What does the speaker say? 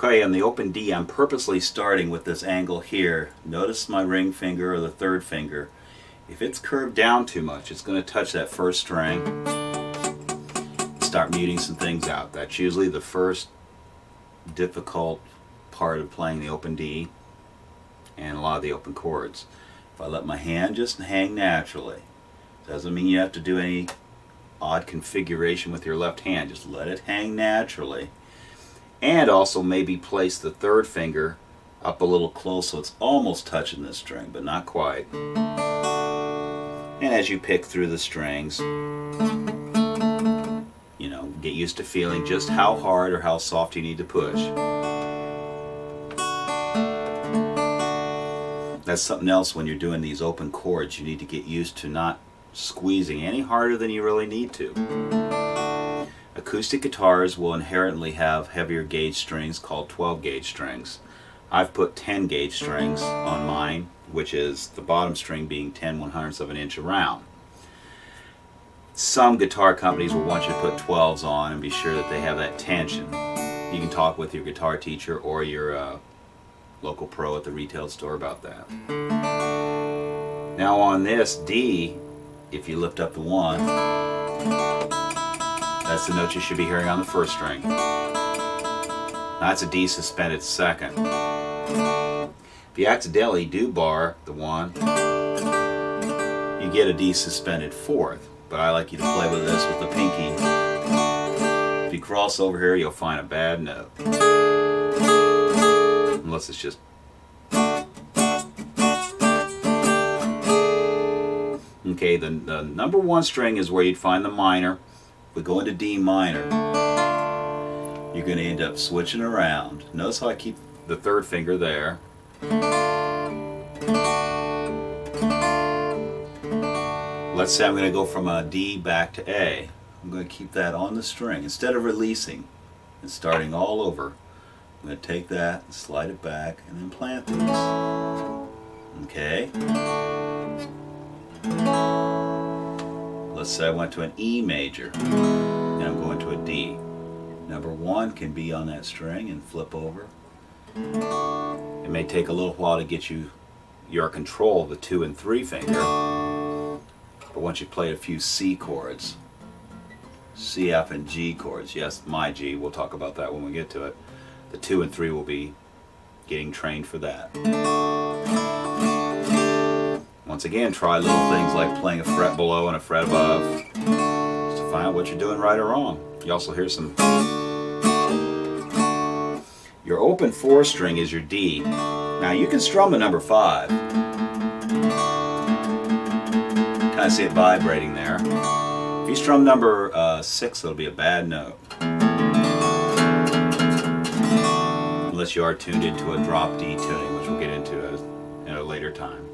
Okay, on the open D, I'm purposely starting with this angle here. Notice my ring finger or the third finger. If it's curved down too much, it's going to touch that first string, start muting some things out. That's usually the first difficult part of playing the open D and a lot of the open chords. If I let my hand just hang naturally, doesn't mean you have to do any odd configuration with your left hand, just let it hang naturally. And also maybe place the third finger up a little close so it's almost touching this string, but not quite. And as you pick through the strings, you know, get used to feeling just how hard or how soft you need to push. That's something else when you're doing these open chords. You need to get used to not squeezing any harder than you really need to. Acoustic guitars will inherently have heavier gauge strings called 12 gauge strings. I've put 10 gauge strings on mine, which is the bottom string being 10/100ths of an inch around. Some guitar companies will want you to put 12s on and be sure that they have that tension. You can talk with your guitar teacher or your local pro at the retail store about that. Now on this D, if you lift up the 1, that's the note you should be hearing on the first string. That's a D suspended second. If you accidentally do bar the 1, you get a D suspended fourth. But I like you to play with this with the pinky. If you cross over here, you'll find a bad note. Unless it's just... Okay, the number 1 string is where you'd find the minor. If we go into D minor, you're going to end up switching around. Notice how I keep the third finger there. Let's say I'm going to go from a D back to A. I'm going to keep that on the string. Instead of releasing and starting all over, I'm going to take that and slide it back and then plant these. Okay? Let's say I went to an E major and I'm going to a D. Number 1 can be on that string and flip over. It may take a little while to get your control of the 2 and 3 finger, but once you play a few C chords, C, F, and G chords, yes, my G, we'll talk about that when we get to it, the 2 and 3 will be getting trained for that. Once again, try little things like playing a fret below and a fret above, just to find out what you're doing right or wrong. You also hear some... Your open 4 string is your D. Now you can strum the number 5. Kind of see it vibrating there. If you strum number 6, it'll be a bad note. Unless you are tuned into a drop D tuning, which we'll get into at a later time.